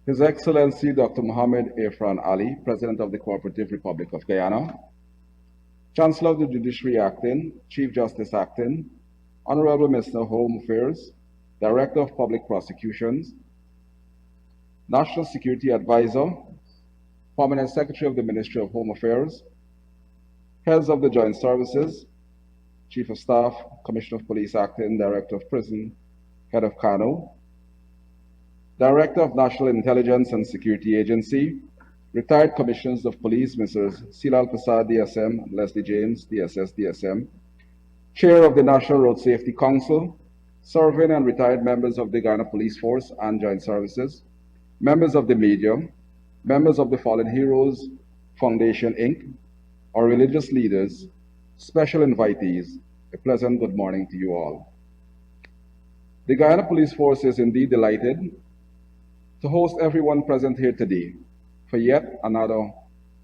His Excellency Dr. Mohammed Irfan Ali, President of the Cooperative Republic of Guyana, Chancellor of the Judiciary Acting, Chief Justice Acting, Honorable Minister of Home Affairs, Director of Public Prosecutions, National Security Advisor, Permanent Secretary of the Ministry of Home Affairs, Heads of the Joint Services, Chief of Staff, Commissioner of Police Acting, Director of Prison, Head of Kano, Director of National Intelligence and Security Agency, retired Commissioners of Police, Mrs. Silal Prasad, DSM, and Leslie James, DSS, DSM, Chair of the National Road Safety Council, serving and retired members of the Guyana Police Force and Joint Services, members of the media, members of the Fallen Heroes Foundation, Inc., our religious leaders, special invitees, a pleasant good morning to you all. The Guyana Police Force is indeed delighted to host everyone present here today for yet another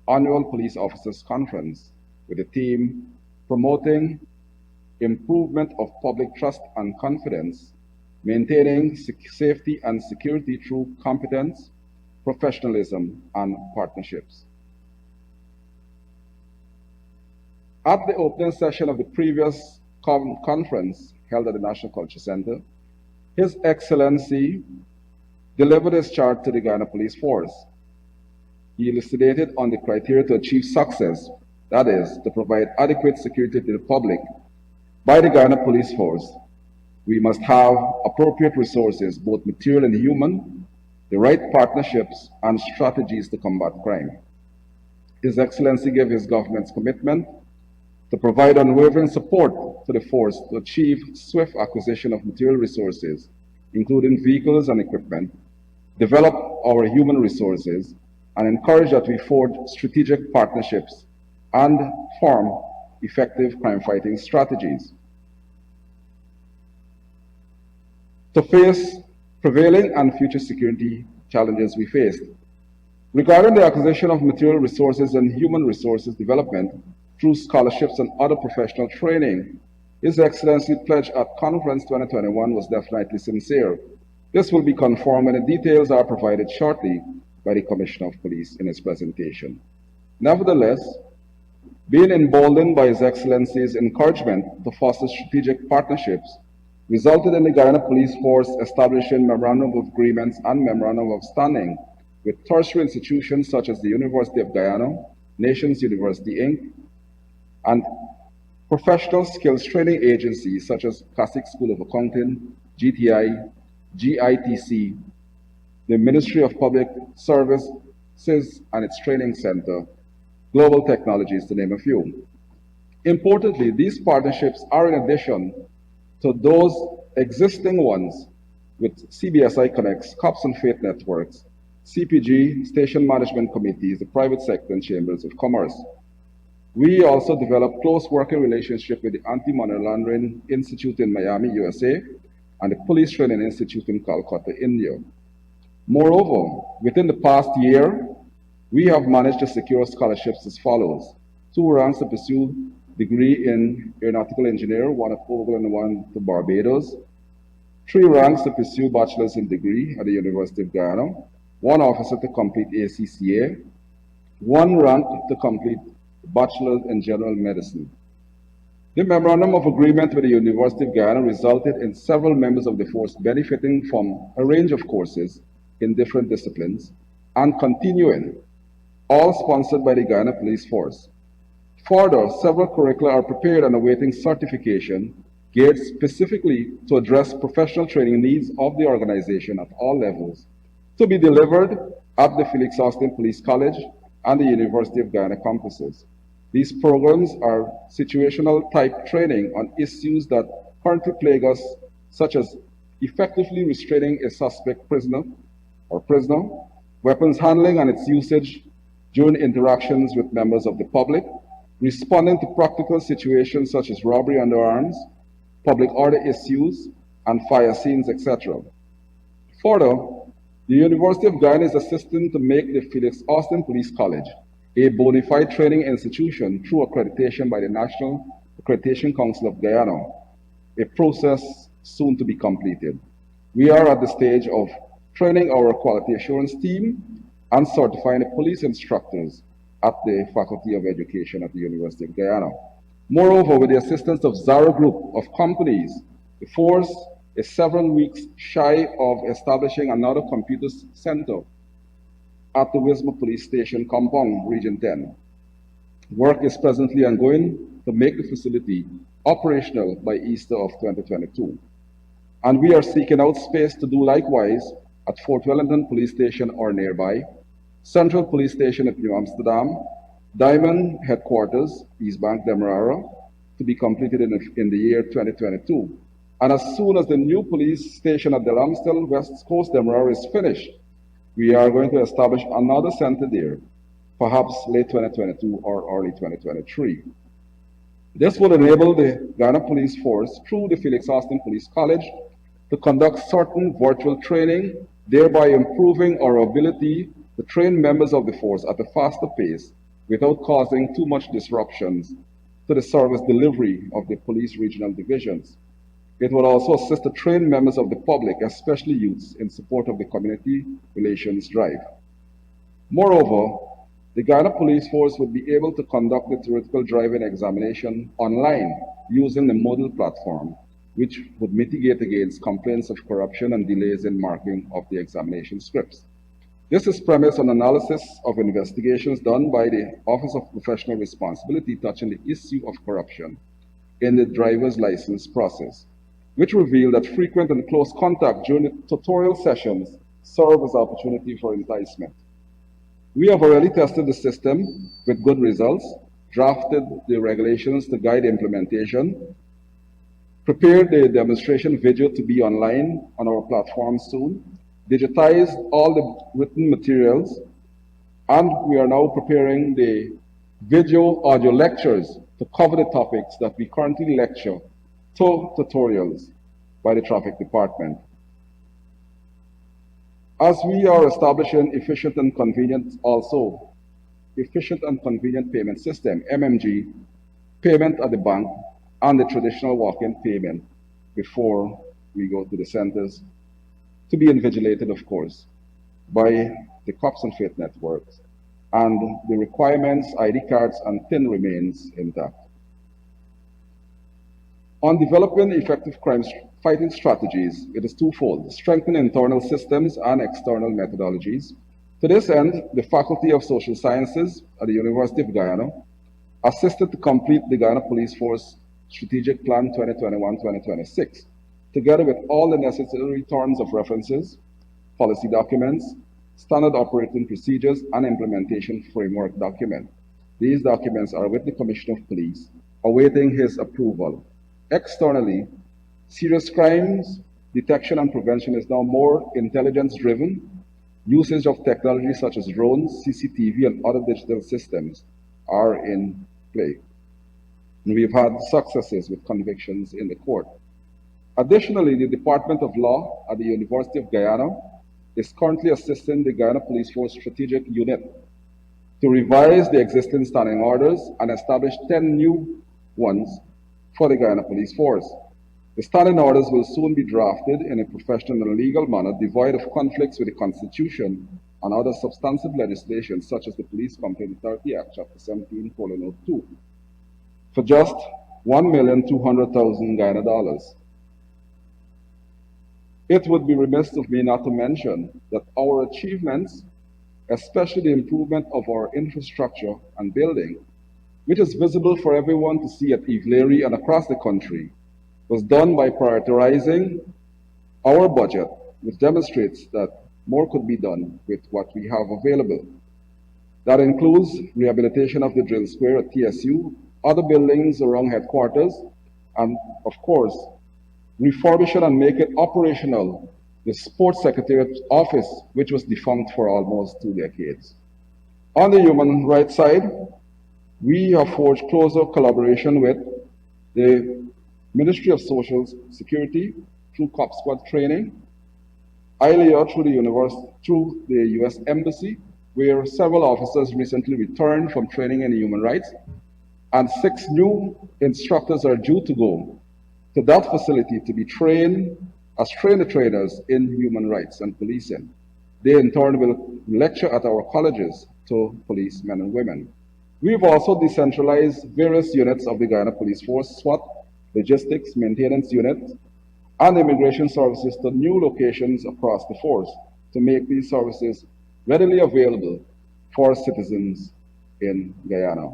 annual Police Officers Conference with the theme Promoting Improvement of Public Trust and Confidence, Maintaining Safety and Security Through Competence, Professionalism, and Partnerships. At the opening session of the previous conference held at the National Culture Center, His Excellency delivered his chart to the Guyana Police Force. He elucidated on the criteria to achieve success, that is, to provide adequate security to the public by the Guyana Police Force. We must have appropriate resources, both material and human, the right partnerships, and strategies to combat crime. His Excellency gave his government's commitment to provide unwavering support to the force to achieve swift acquisition of material resources, including vehicles and equipment, develop our human resources, and encourage that we forge strategic partnerships and form effective crime-fighting strategies. To face prevailing and future security challenges we faced. Regarding the acquisition of material resources and human resources development through scholarships and other professional training, His Excellency's pledge at Conference 2021 was definitely sincere. This will be confirmed and the details are provided shortly by the Commissioner of Police in his presentation. Nevertheless, being emboldened by His Excellency's encouragement to foster strategic partnerships resulted in the Guyana Police Force establishing memorandum of agreements and memorandum of understanding with tertiary institutions such as the University of Guyana, Nations University, Inc., and professional skills training agencies such as Classic School of Accounting, GTI, GITC, the Ministry of Public Services and its training center, Global Technologies, to name a few. Importantly, these partnerships are in addition to those existing ones with CBSI Connects, Cops and Faith Networks, CPG, Station Management Committees, the private sector, and Chambers of Commerce. We also developed close working relationship with the Anti-Money Laundering Institute in Miami, USA, and the Police Training Institute in Calcutta, India. Moreover, within the past year, we have managed to secure scholarships as follows: 2 ranks to pursue degree in aeronautical engineer, 1 at Oval and 1 to Barbados; 3 ranks to pursue bachelor's in degree at the University of Guyana; 1 officer to complete ACCA; 1 rank to complete bachelor's in general medicine. The memorandum of agreement with the University of Guyana resulted in several members of the force benefiting from a range of courses in different disciplines and continuing, all sponsored by the Guyana Police Force. Further, several curricula are prepared and awaiting certification, geared specifically to address professional training needs of the organization at all levels, to be delivered at the Felix Austin Police College and the University of Guyana campuses. These programs are situational type training on issues that currently plague us, such as effectively restraining a suspect prisoner, weapons handling and its usage during interactions with members of the public, responding to practical situations such as robbery under arms, public order issues, and fire scenes, etc. Further, the University of Guyana is assisting to make the Felix Austin Police College a bona fide training institution through accreditation by the National Accreditation Council of Guyana, a process soon to be completed. We are at the stage of training our quality assurance team, and certifying the police instructors at the Faculty of Education at the University of Guyana. Moreover, with the assistance of Zara Group of companies, the force is several weeks shy of establishing another computer center at the Wisma Police Station compound, Region 10. Work is presently ongoing to make the facility operational by Easter of 2022. And we are seeking out space to do likewise at Fort Wellington Police Station or nearby, Central Police Station at New Amsterdam, Diamond Headquarters, East Bank, Demerara, to be completed in the year 2022. And as soon as the new police station at the Ramstel West Coast, Demerara, is finished, we are going to establish another center there, perhaps late 2022 or early 2023. This will enable the Guyana Police Force, through the Felix Austin Police College, to conduct certain virtual training, thereby improving our ability to train members of the force at a faster pace without causing too much disruptions to the service delivery of the police regional divisions. It will also assist the trained members of the public, especially youths, in support of the community relations drive. Moreover, the Guyana Police Force would be able to conduct the theoretical driving examination online using the Moodle platform, which would mitigate against complaints of corruption and delays in marking of the examination scripts. This is premised on analysis of investigations done by the Office of Professional Responsibility touching the issue of corruption in the driver's license process, which revealed that frequent and close contact during the tutorial sessions serve as opportunity for enticement. We have already tested the system with good results, drafted the regulations to guide implementation, prepared the demonstration video to be online on our platform soon, digitized all the written materials, and we are now preparing the video audio lectures to cover the topics that we currently lecture to tutorials by the traffic department. As we are establishing efficient and convenient payment system, MMG, payment at the bank, and the traditional walk-in payment before we go to the centers, to be invigilated, of course, by the Cops and Faith networks, and the requirements, ID cards, and PIN remains intact. On developing effective crime fighting strategies, it is twofold: strengthen internal systems and external methodologies. To this end, the Faculty of Social Sciences at the University of Guyana assisted to complete the Guyana Police Force Strategic Plan 2021-2026, together with all the necessary terms of references, policy documents, standard operating procedures, and implementation framework document. These documents are with the Commissioner of Police, awaiting his approval. Externally, serious crimes detection and prevention is now more intelligence-driven. Usage of technology such as drones, CCTV, and other digital systems are in play. And we've had successes with convictions in the court. Additionally, the Department of Law at the University of Guyana is currently assisting the Guyana Police Force Strategic Unit to revise the existing standing orders and establish 10 new ones for the Guyana Police Force. The standing orders will soon be drafted in a professional and legal manner, devoid of conflicts with the Constitution and other substantive legislation, such as the Police Complaint Authority Act, Chapter 17:02, for just $1,200,000 Guyana dollars. It would be remiss of me not to mention that our achievements, especially the improvement of our infrastructure and building, which is visible for everyone to see at Ivleri and across the country, was done by prioritizing our budget, which demonstrates that more could be done with what we have available. That includes rehabilitation of the drill square at TSU, other buildings around headquarters, and of course, refurbishing and make it operational the Sports Secretariat office, which was defunct for almost 2 decades. On the human rights side, we have forged closer collaboration with the Ministry of Social Security through Cop Squad training, ILEA through the U.S. Embassy, where several officers recently returned from training in human rights, and 6 new instructors are due to go to that facility to be trained as trained traders in human rights and policing. They in turn will lecture at our colleges to policemen and women. We've also decentralized various units of the Guyana Police Force, SWAT, Logistics, Maintenance Unit, and Immigration Services to new locations across the force to make these services readily available for citizens in Guyana.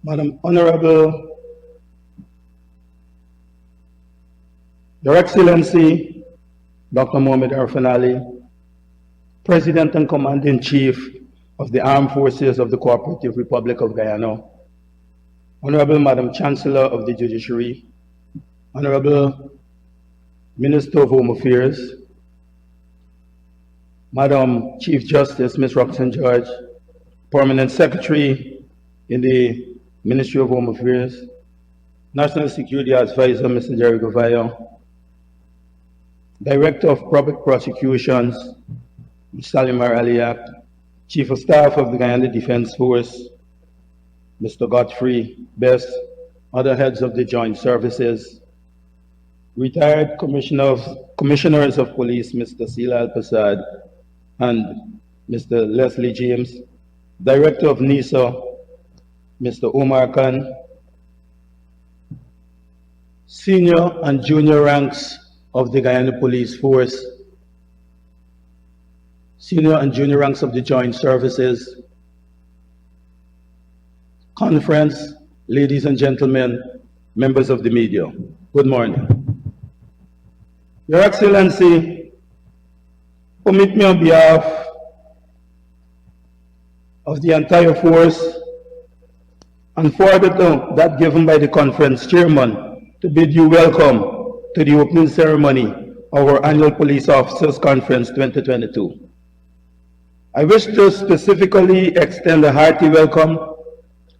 Madam Honorable, Your Excellency, Dr. Mohamed Arfan Ali, President and Commander-in-Chief of the Armed Forces of the Cooperative Republic of Guyana, Honorable Madam Chancellor of the Judiciary, Honorable Minister of Home Affairs, Madam Chief Justice, Ms. Roxanne George, Permanent Secretary in the Ministry of Home Affairs, National Security Advisor, Mr. Jerry Gouveia, Director of Public Prosecutions, Mr. Salimar Aliak, Chief of Staff of the Guyana Defense Force, Mr. Godfrey Best, other heads of the joint services, retired commissioners of police, Mr. Sila Al-Passad and Mr. Leslie James, Director of NISA, Mr. Omar Khan, senior and junior ranks of the Guyana Police Force, senior and junior ranks of the joint services, conference, ladies and gentlemen, members of the media, good morning. Your Excellency, permit me on behalf of the entire force and further to that given by the conference chairman to bid you welcome to the opening ceremony of our annual Police Officers Conference 2022. I wish to specifically extend a hearty welcome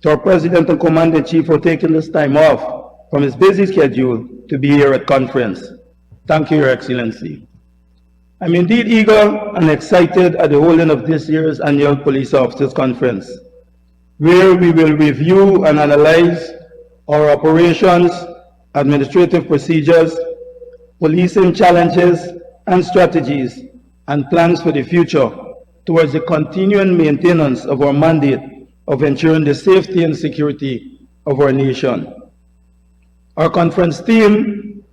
to our President and Commander-in-Chief for taking this time off from his busy schedule to be here at conference. Thank you, Your Excellency. I'm indeed eager and excited at the holding of this year's annual Police Officers Conference, where we will review and analyze our operations, administrative procedures, policing challenges and strategies, and plans for the future towards the continuing maintenance of our mandate of ensuring the safety and security of our nation. Our conference theme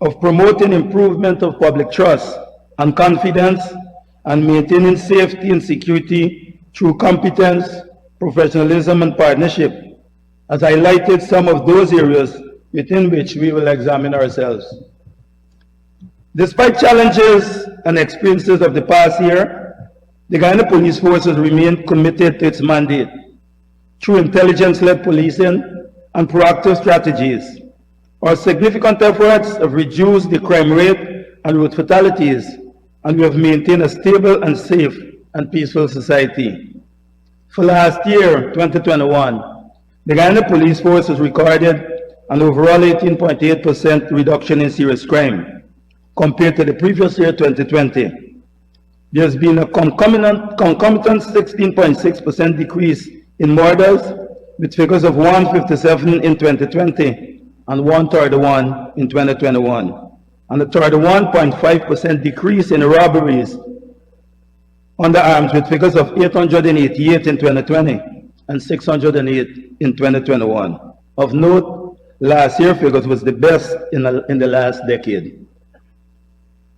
of promoting improvement of public trust and confidence and maintaining safety and security through competence, professionalism, and partnership has highlighted some of those areas within which we will examine ourselves. Despite challenges and experiences of the past year, the Guyana Police Force has remained committed to its mandate through intelligence-led policing and proactive strategies. Our significant efforts have reduced the crime rate and road fatalities, and we have maintained a stable and safe and peaceful society. For last year, 2021, the Guyana Police Force has recorded an overall 18.8% reduction in serious crime compared to the previous year, 2020. There has been a concomitant 16.6% decrease in murders, with figures of 157 in 2020 and 131 in 2021, and a 31.5% decrease in robberies under arms, with figures of 888 in 2020 and 608 in 2021. Of note, last year's figures was the best in the last decade.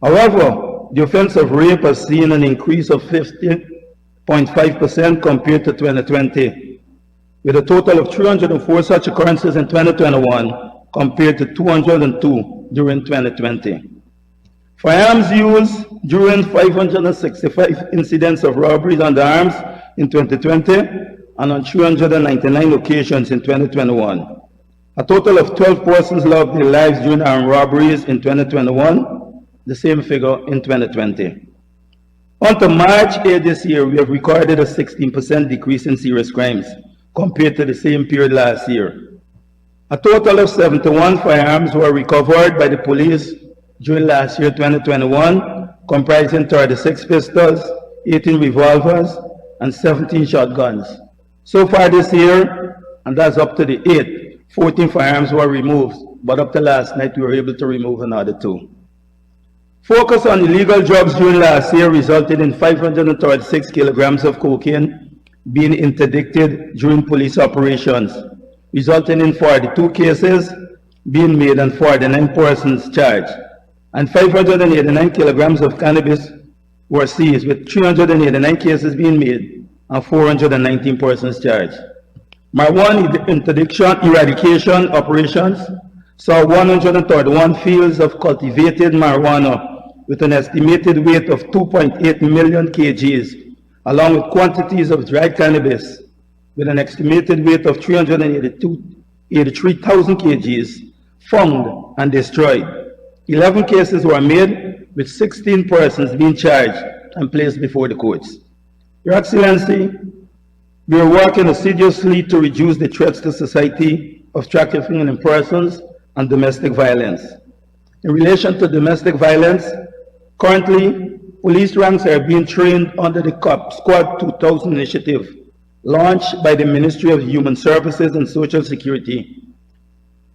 However, the offense of rape has seen an increase of 50.5% compared to 2020, with a total of 304 such occurrences in 2021 compared to 202 during 2020. Firearms use during 565 incidents of robberies under arms in 2020 and on 399 occasions in 2021. A total of 12 persons lost their lives during armed robberies in 2021, the same figure in 2020. On to March 8 this year, we have recorded a 16% decrease in serious crimes compared to the same period last year. A total of 71 firearms were recovered by the police during last year, 2021, comprising 36 pistols, 18 revolvers, and 17 shotguns. So far this year, and that's up to the 8th, 14 firearms were removed, but up to last night we were able to remove another 2. Focus on illegal drugs during last year resulted in 536 kilograms of cocaine being interdicted during police operations, resulting in 42 cases being made and 49 persons charged, and 589 kilograms of cannabis were seized, with 389 cases being made and 419 persons charged. Marijuana interdiction eradication operations saw 131 fields of cultivated marijuana with an estimated weight of 2.8 million kgs, along with quantities of dried cannabis with an estimated weight of 383,000 kgs found and destroyed. 11 cases were made, with 16 persons being charged and placed before the courts. Your Excellency, we are working assiduously to reduce the threats to society of trafficking in persons and domestic violence. In relation to domestic violence, currently, police ranks are being trained under the COP Squad 2000 initiative, launched by the Ministry of Human Services and Social Security,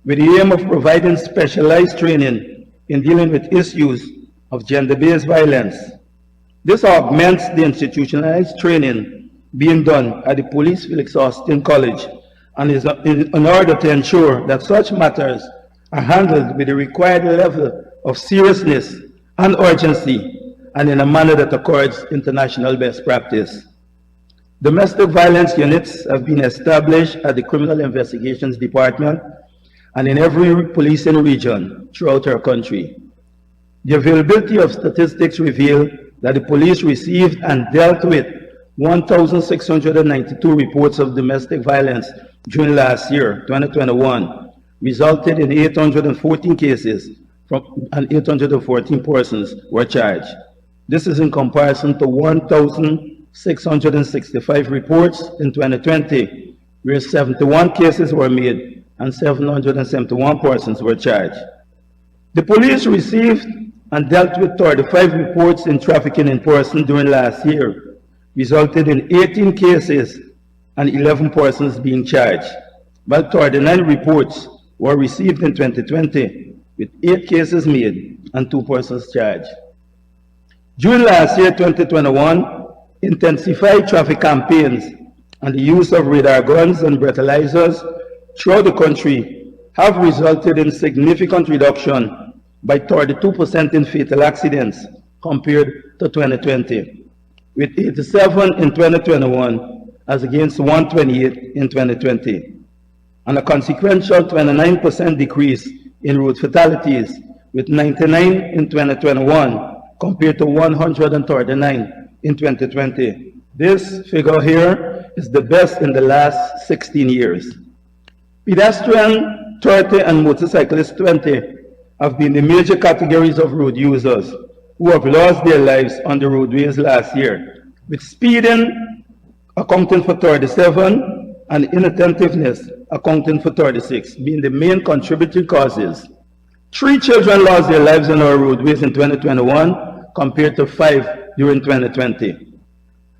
with the aim of providing specialized training in dealing with issues of gender-based violence. This augments the institutionalized training being done at the Police Felix Austin College and is in order to ensure that such matters are handled with the required level of seriousness and urgency and in a manner that accords international best practice. Domestic violence units have been established at the Criminal Investigations Department and in every policing region throughout our country. The availability of statistics reveal that the police received and dealt with 1,692 reports of domestic violence during last year, 2021, resulted in 814 cases and 814 persons were charged. This is in comparison to 1,665 reports in 2020, where 71 cases were made and 771 persons were charged. The police received and dealt with 35 reports in trafficking in person during last year, resulted in 18 cases and 11 persons being charged, while 39 reports were received in 2020, with 8 cases made and 2 persons charged. During last year, 2021, intensified traffic campaigns and the use of radar guns and breathalyzers throughout the country have resulted in significant reduction by 32% in fatal accidents compared to 2020, with 87 in 2021 as against 128 in 2020, and a consequential 29% decrease in road fatalities, with 99 in 2021 compared to 139 in 2020. This figure here is the best in the last 16 years. Pedestrian 30 and motorcyclist 20 have been the major categories of road users who have lost their lives on the roadways last year, with speeding accounting for 37 and inattentiveness accounting for 36, being the main contributing causes. 3 children lost their lives on our roadways in 2021 compared to 5 during 2020.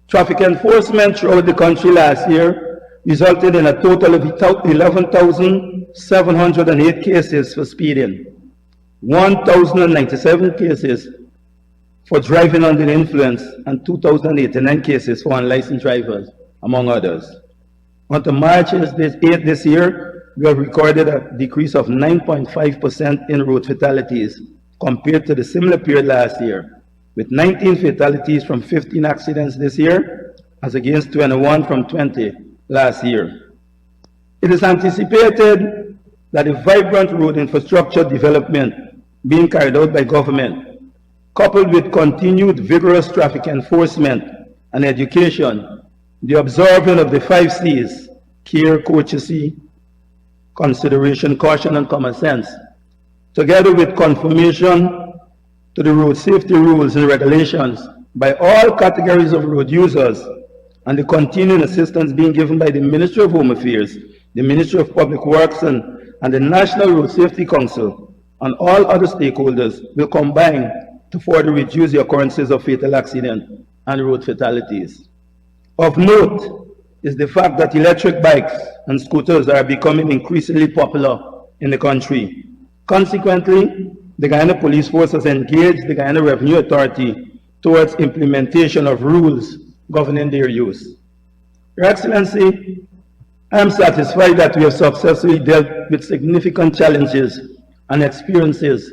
Traffic enforcement throughout the country last year resulted in a total of 11,708 cases for speeding, 1,097 cases for driving under the influence, and 2,089 cases for unlicensed drivers, among others. On to March 8 this year, we have recorded a decrease of 9.5% in road fatalities compared to the similar period last year, with 19 fatalities from 15 accidents this year, as against 21 from 20 last year. It is anticipated that a vibrant road infrastructure development being carried out by government, coupled with continued vigorous traffic enforcement and education, the observing of the 5 C's, care, courtesy, consideration, caution, and common sense, together with confirmation to the road safety rules and regulations by all categories of road users, and the continuing assistance being given by the Ministry of Home Affairs, the Ministry of Public Works, and the National Road Safety Council, and all other stakeholders will combine to further reduce the occurrences of fatal accidents and road fatalities. Of note is the fact that electric bikes and scooters are becoming increasingly popular in the country. Consequently, the Guyana Police Force has engaged the Guyana Revenue Authority towards implementation of rules governing their use. Your Excellency, I am satisfied that we have successfully dealt with significant challenges and experiences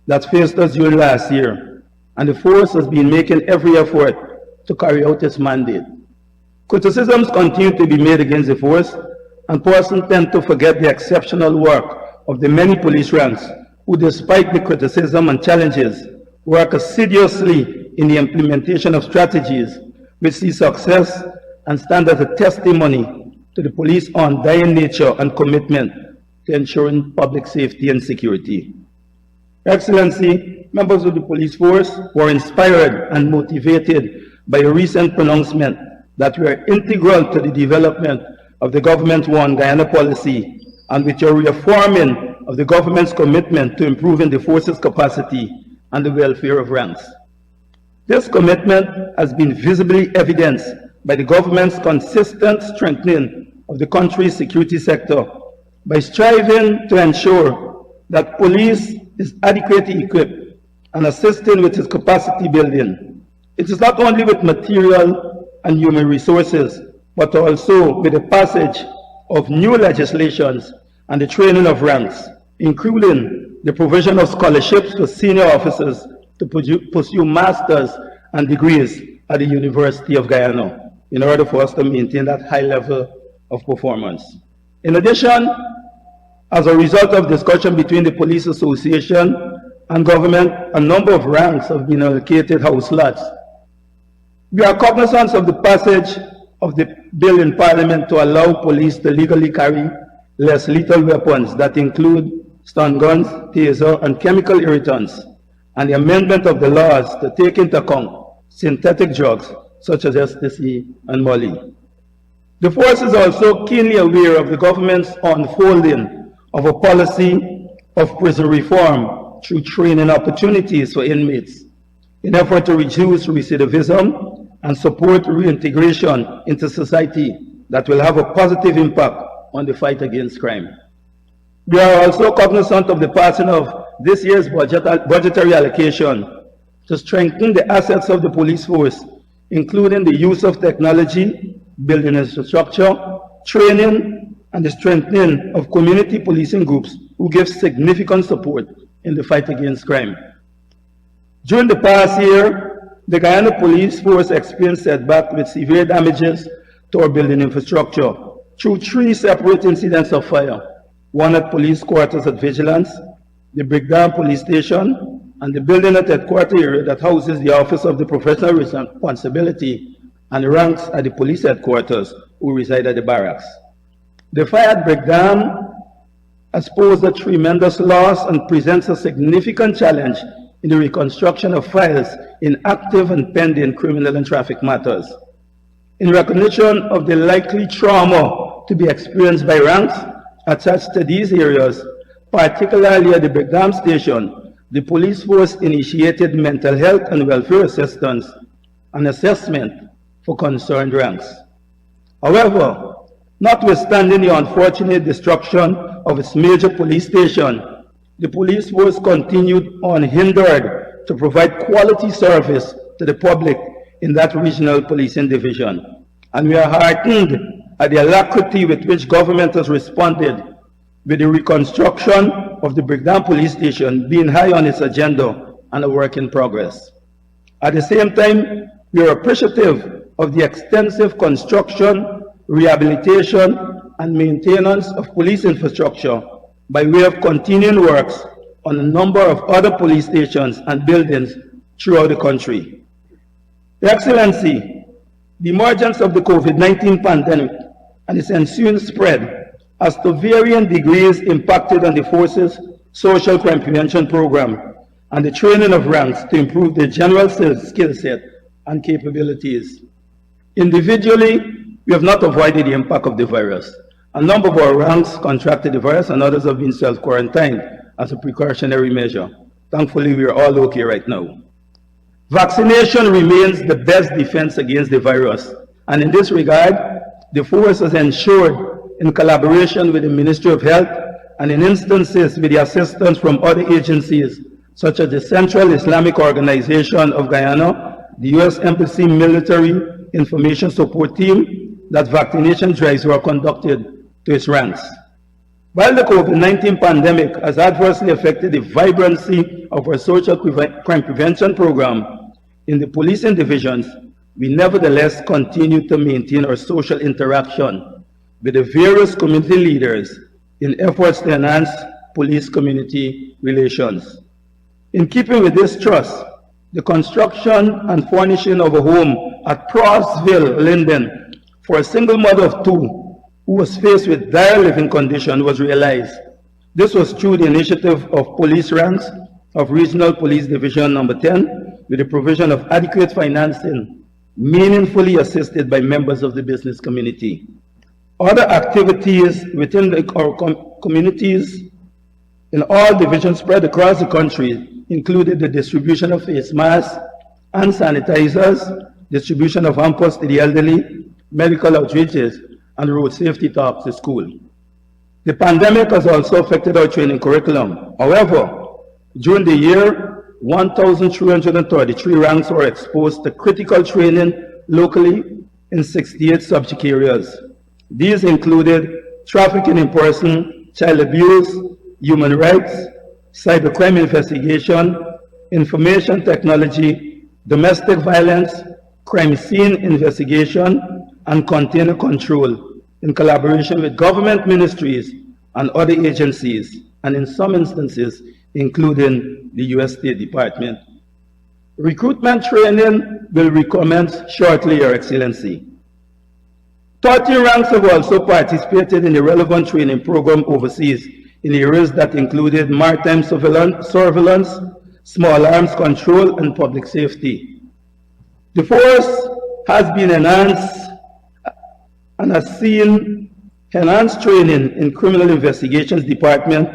that faced us during last year, and the force has been making every effort to carry out its mandate. Criticisms continue to be made against the force, and persons tend to forget the exceptional work of the many police ranks who, despite the criticism and challenges, work assiduously in the implementation of strategies which see success and stand as a testimony to the police's undying nature and commitment to ensuring public safety and security. Excellency, members of the police force were inspired and motivated by a recent pronouncement that we are integral to the development of the Government One Guyana policy, and with your reaffirming of the government's commitment to improving the force's capacity and the welfare of ranks. This commitment has been visibly evidenced by the government's consistent strengthening of the country's security sector by striving to ensure that police is adequately equipped and assisting with its capacity building. It is not only with material and human resources, but also with the passage of new legislations and the training of ranks, including the provision of scholarships for senior officers to pursue masters and degrees at the University of Guyana in order for us to maintain that high level of performance. In addition, as a result of discussion between the Police Association and government, a number of ranks have been allocated house slots. We are cognizant of the passage of the bill in Parliament to allow police to legally carry less lethal weapons that include stun guns, taser, and chemical irritants, and the amendment of the laws to take into account synthetic drugs such as ecstasy and Molly. The force is also keenly aware of the government's unfolding of a policy of prison reform through training opportunities for inmates in effort to reduce recidivism and support reintegration into society that will have a positive impact on the fight against crime. We are also cognizant of the passing of this year's budgetary allocation to strengthen the assets of the police force, including the use of technology, building infrastructure, training, and the strengthening of community policing groups who give significant support in the fight against crime. During the past year, the Guyana Police Force experienced setbacks with severe damages to our building infrastructure through 3 separate incidents of fire, one at police quarters at Vigilance, the Breakdown Police Station, and the building at headquarters area that houses the Office of the Professional Responsibility and ranks at the police headquarters who reside at the barracks. The fire at Breakdown has posed a tremendous loss and presents a significant challenge in the reconstruction of files in active and pending criminal and traffic matters. In recognition of the likely trauma to be experienced by ranks attached to these areas, particularly at the Breakdown Station, the police force initiated mental health and welfare assistance and assessment for concerned ranks. However, notwithstanding the unfortunate destruction of its major police station, the police force continued unhindered to provide quality service to the public in that regional policing division. And we are heartened at the alacrity with which government has responded, with the reconstruction of the Breakdown Police Station being high on its agenda and a work in progress. At the same time, we are appreciative of the extensive construction, rehabilitation, and maintenance of police infrastructure by way of continuing works on a number of other police stations and buildings throughout the country. Your Excellency, the emergence of the COVID-19 pandemic and its ensuing spread has to varying degrees impacted on the force's social crime prevention program and the training of ranks to improve their general skill set and capabilities. Individually, we have not avoided the impact of the virus. A number of our ranks contracted the virus and others have been self-quarantined as a precautionary measure. Thankfully, we are all okay right now. Vaccination remains the best defense against the virus, and in this regard, the force has ensured, in collaboration with the Ministry of Health and in instances with the assistance from other agencies such as the Central Islamic Organization of Guyana, the U.S. Embassy Military Information Support Team, that vaccination drives were conducted to its ranks. While the COVID-19 pandemic has adversely affected the vibrancy of our social crime prevention program in the policing divisions, we nevertheless continue to maintain our social interaction with the various community leaders in efforts to enhance police-community relations. In keeping with this trust, the construction and furnishing of a home at Prosville, Linden, for a single mother of two who was faced with dire living conditions was realized. This was through the initiative of police ranks of Regional Police Division Number 10 with the provision of adequate financing, meaningfully assisted by members of the business community. Other activities within our communities in all divisions spread across the country included the distribution of face masks and sanitizers, distribution of hampers to the elderly, medical outreaches, and road safety talks to school. The pandemic has also affected our training curriculum. However, during the year, 1,333 ranks were exposed to critical training locally in 68 subject areas. These included trafficking in person, child abuse, human rights, cybercrime investigation, information technology, domestic violence, crime scene investigation, and container control in collaboration with government ministries and other agencies, and in some instances, including the U.S. State Department. Recruitment training will recommence shortly, Your Excellency. 30 ranks have also participated in the relevant training program overseas in areas that included maritime surveillance, small arms control, and public safety. The force has been enhanced and has seen enhanced training in criminal investigations department,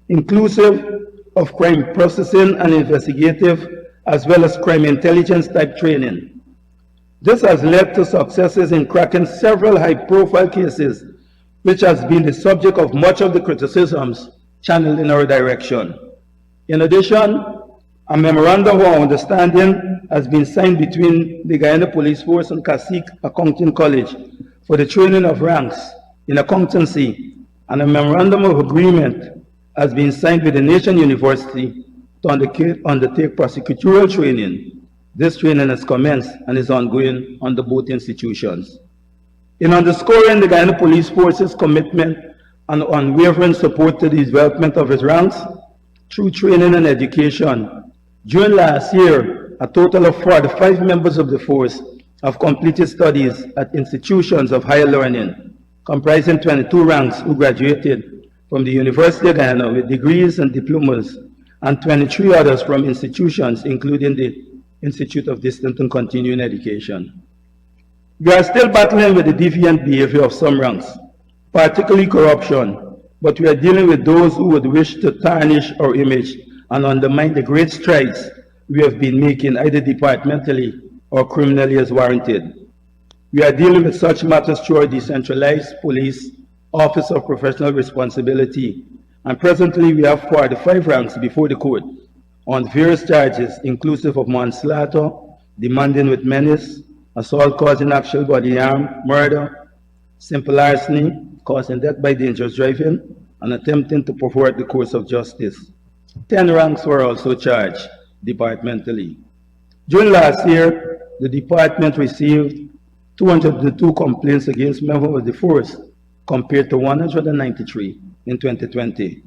inclusive of crime processing and investigative, as well as crime intelligence type training. This has led to successes in cracking several high-profile cases, which has been the subject of much of the criticisms channeled in our direction. In addition, a memorandum of understanding has been signed between the Guyana Police Force and Cacique Accounting College for the training of ranks in accountancy, and a memorandum of agreement has been signed with the Nation University to undertake prosecutorial training. This training has commenced and is ongoing under both institutions. In underscoring the Guyana Police Force's commitment and unwavering support to the development of its ranks through training and education, during last year, a total of 45 members of the force have completed studies at institutions of higher learning, comprising 22 ranks who graduated from the University of Guyana with degrees and diplomas, and 23 others from institutions including the Institute of Distant and Continuing Education. We are still battling with the deviant behavior of some ranks, particularly corruption, but we are dealing with those who would wish to tarnish our image and undermine the great strides we have been making either departmentally or criminally as warranted. We are dealing with such matters through our decentralized police Office of Professional Responsibility, and presently we have 45 ranks before the court on various charges inclusive of manslaughter, demanding with menace, assault causing actual bodily harm, murder, simple larceny, causing death by dangerous driving, and attempting to pervert the course of justice. 10 ranks were also charged departmentally. During last year, the department received 202 complaints against members of the force compared to 193 in 2020.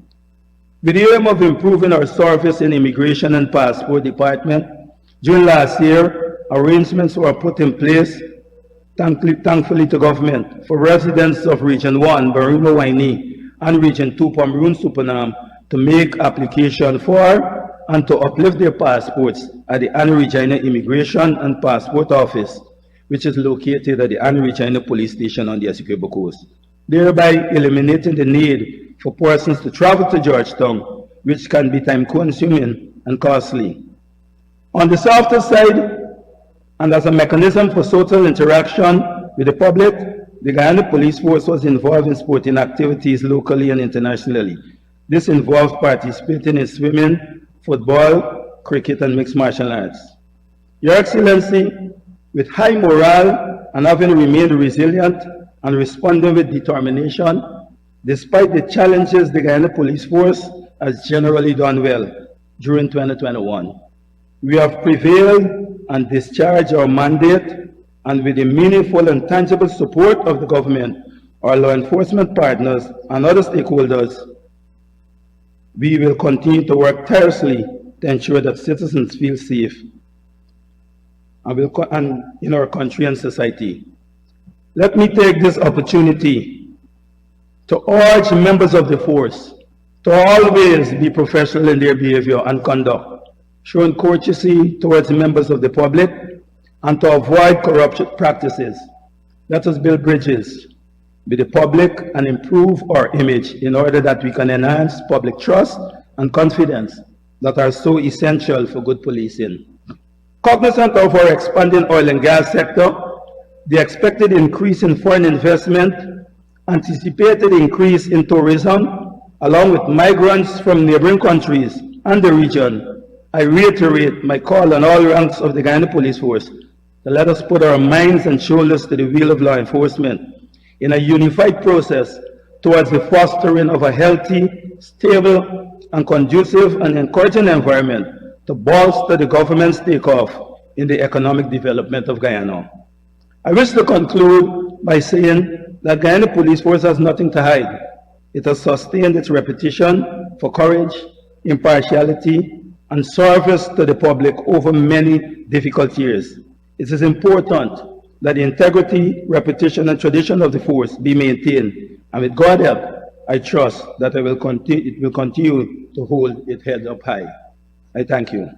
With the aim of improving our service in immigration and passport department, during last year, arrangements were put in place, thankfully to government, for residents of Region 1, Baruma Waini, and Region 2, Pomeroon Supernam, to make application for and to uplift their passports at the Anna Regina Immigration and Passport Office, which is located at the Anna Regina Police Station on the Essequibo Coast, thereby eliminating the need for persons to travel to Georgetown, which can be time-consuming and costly. On the softer side, and as a mechanism for social interaction with the public, the Guyana Police Force was involved in sporting activities locally and internationally. This involved participating in swimming football, cricket, and mixed martial arts. Your Excellency, with high morale and having remained resilient and responding with determination, despite the challenges, the Guyana Police Force has generally done well during 2021. We have prevailed and discharged our mandate, and with the meaningful and tangible support of the government, our law enforcement partners, and other stakeholders, we will continue to work tirelessly to ensure that citizens feel safe and in our country and society. Let me take this opportunity to urge members of the force to always be professional in their behavior and conduct, showing courtesy towards members of the public, and to avoid corrupt practices. Let us build bridges with the public and improve our image in order that we can enhance public trust and confidence that are so essential for good policing. Cognizant of our expanding oil and gas sector, the expected increase in foreign investment, anticipated increase in tourism, along with migrants from neighboring countries and the region, I reiterate my call on all ranks of the Guyana Police Force to let us put our minds and shoulders to the wheel of law enforcement in a unified process towards the fostering of a healthy, stable, and conducive and encouraging environment to bolster the government's takeoff in the economic development of Guyana. I wish to conclude by saying that Guyana Police Force has nothing to hide. It has sustained its reputation for courage, impartiality, and service to the public over many difficult years. It is important that the integrity, reputation, and tradition of the force be maintained, and with God help, I trust that it will continue to hold its head up high. I thank you.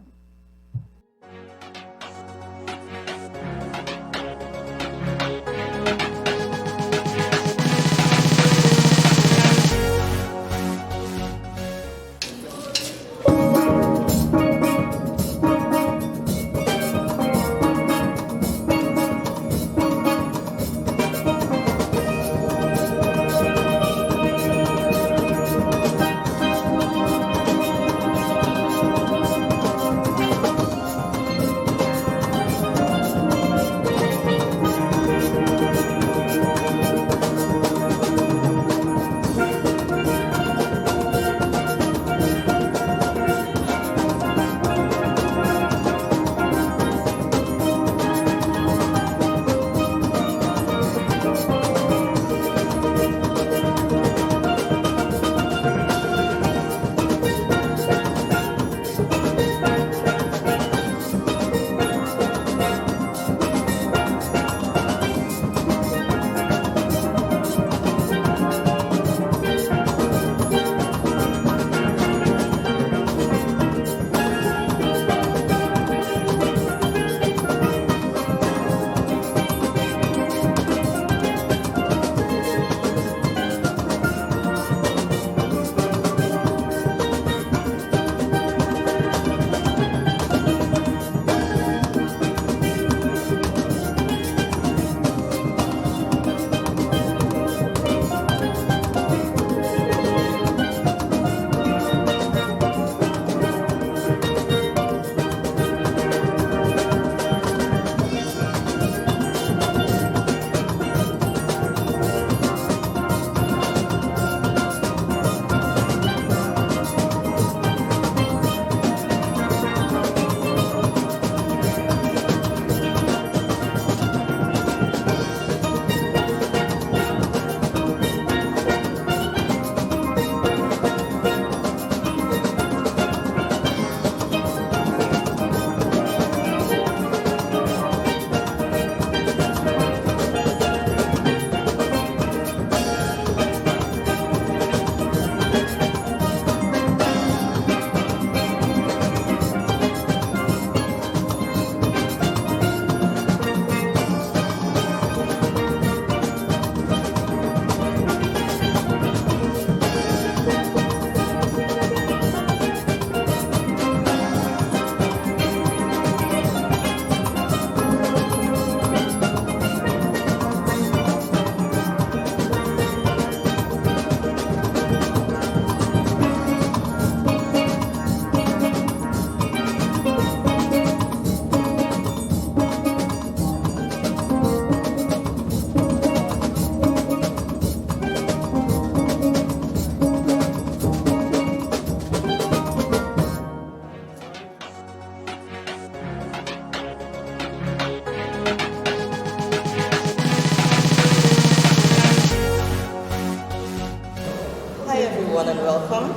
welcome.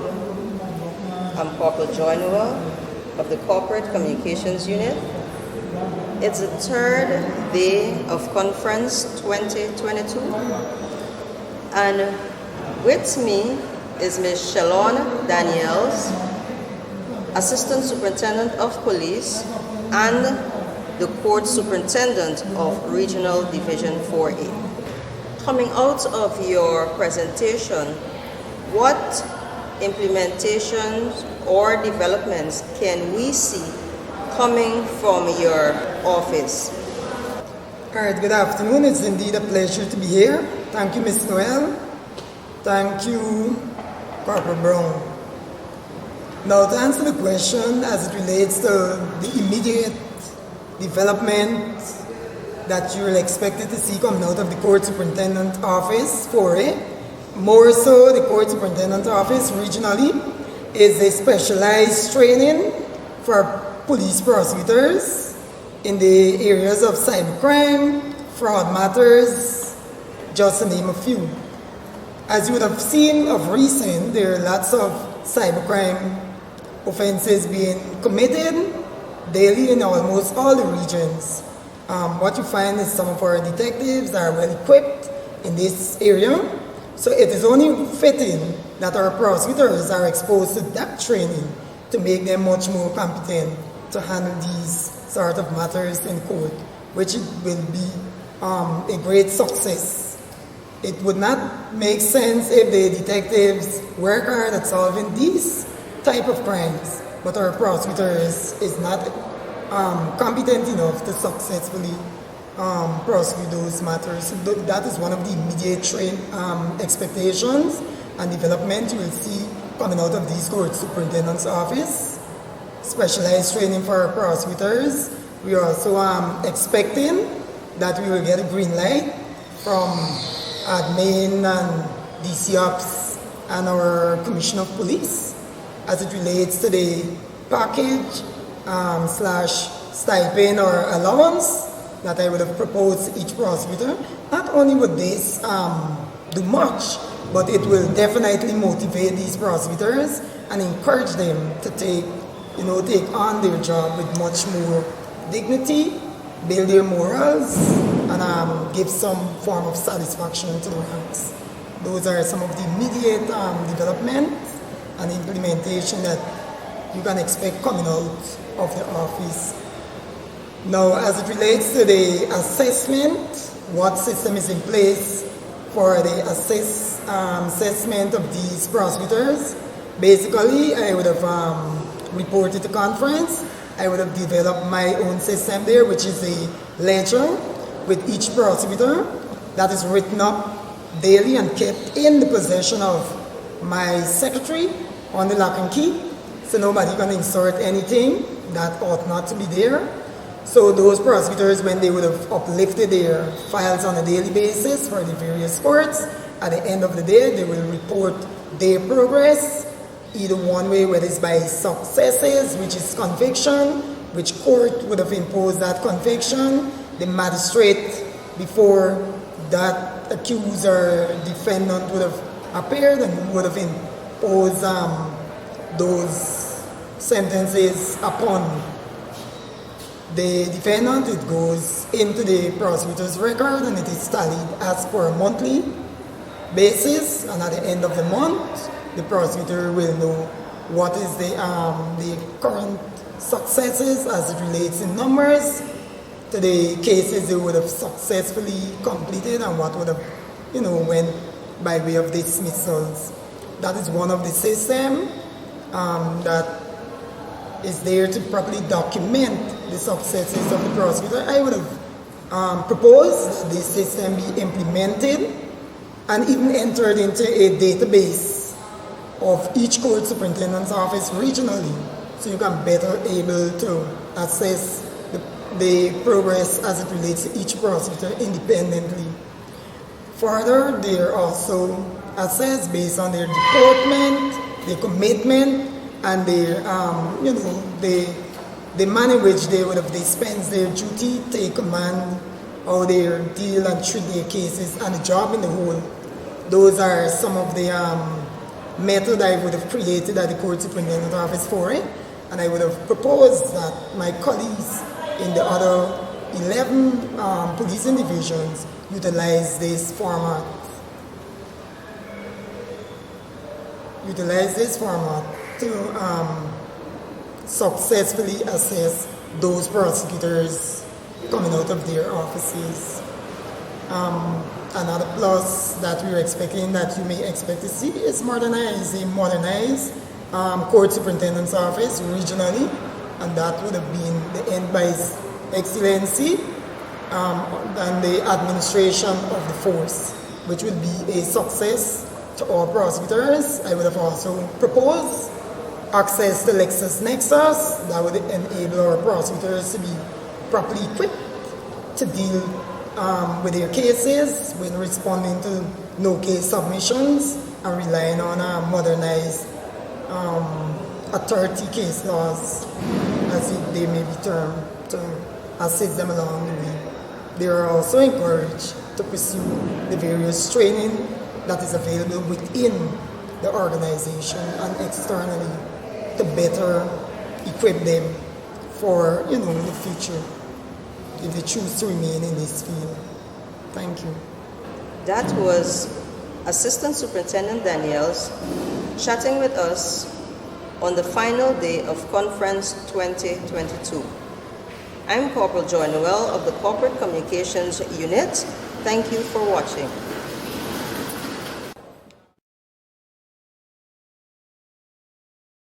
I'm Corporal Noel of the Corporate Communications Unit. It's the third day of Conference 2022, and with me is Ms. Shalon Daniels, Assistant Superintendent of Police and the Court Superintendent of Regional Division 4A. Coming out of your presentation, what implementations or developments can we see coming from your office? All right, good afternoon. It's indeed a pleasure to be here. Thank you, Ms. Noel. Thank you, Corporal Brown. Now, to answer the question as it relates to the immediate development that you're expected to see coming out of the Court Superintendent Office for it, more so the Court Superintendent Office regionally, is a specialized training for police prosecutors in the areas of cybercrime, fraud matters, just to name a few. As you would have seen of recent, there are lots of cybercrime offenses being committed daily in almost all the regions. What you find is some of our detectives are well equipped in this area, so it is only fitting that our prosecutors are exposed to that training to make them much more competent to handle these sort of matters in court, which will be a great success. It would not make sense if the detectives work hard at solving these type of crimes, but our prosecutors is not competent enough to successfully prosecute those matters. So that is one of the immediate expectations and development you will see coming out of these Court Superintendent's Office. Specialized training for our prosecutors. We are also expecting that we will get a green light from admin and DC Ops and our Commissioner of Police as it relates to the package slash stipend or allowance that I would have proposed to each prosecutor. Not only would this do much, but it will definitely motivate these prosecutors and encourage them to take on their job with much more dignity, build their morals, and give some form of satisfaction to the ranks. Those are some of the immediate development and implementation that you can expect coming out of the office. Now, as it relates to the assessment, what system is in place for the assessment of these prosecutors? Basically, I would have reported to conference. I would have developed my own system there, which is a ledger with each prosecutor that is written up daily and kept in the possession of my secretary on the lock and key. So nobody can insert anything that ought not to be there. So those prosecutors, when they would have uplifted their files on a daily basis for the various courts, at the end of the day, they will report their progress, either one way, whether it's by successes, which is conviction, which court would have imposed that conviction, the magistrate before that accused or defendant would have appeared and would have imposed those sentences upon the defendant. It goes into the prosecutor's record and it is tallied as per a monthly basis, and at the end of the month the prosecutor will know what is the current successes as it relates in numbers to the cases they would have successfully completed and what would have went by way of dismissals. That is one of the system that is there to properly document the successes of the prosecutor. I would have proposed this system be implemented and even entered into a database of each court superintendent's office regionally, so you can better able to assess the progress as it relates to each prosecutor independently. Further, they are also assessed based on their deportment, their commitment, and their the manner in which they would have dispensed their duty, take command, how they deal and treat their cases, and the job in the whole. Those are some of the method I would have created at the Court Superintendent Office for it, and I would have proposed that my colleagues in the other 11 policing divisions utilize this format. Utilize this format to successfully assess those prosecutors coming out of their offices. Another plus that we're expecting, that you may expect to see, is a modernized Court Superintendent's Office regionally, and that would have been the end by His Excellency and the administration of the force, which would be a success to all prosecutors. I would have also proposed access to LexisNexis that would enable our prosecutors to be properly equipped to deal with their cases when responding to no case submissions and relying on modernized authority case laws, as they may be termed, to assist them along the way. They are also encouraged to pursue the various training that is available within the organization and externally to better equip them for the future if they choose to remain in this field. Thank you. That was Assistant Superintendent Daniels chatting with us on the final day of Conference 2022. I'm Corporal Noel of the Corporate Communications Unit. Thank you for watching.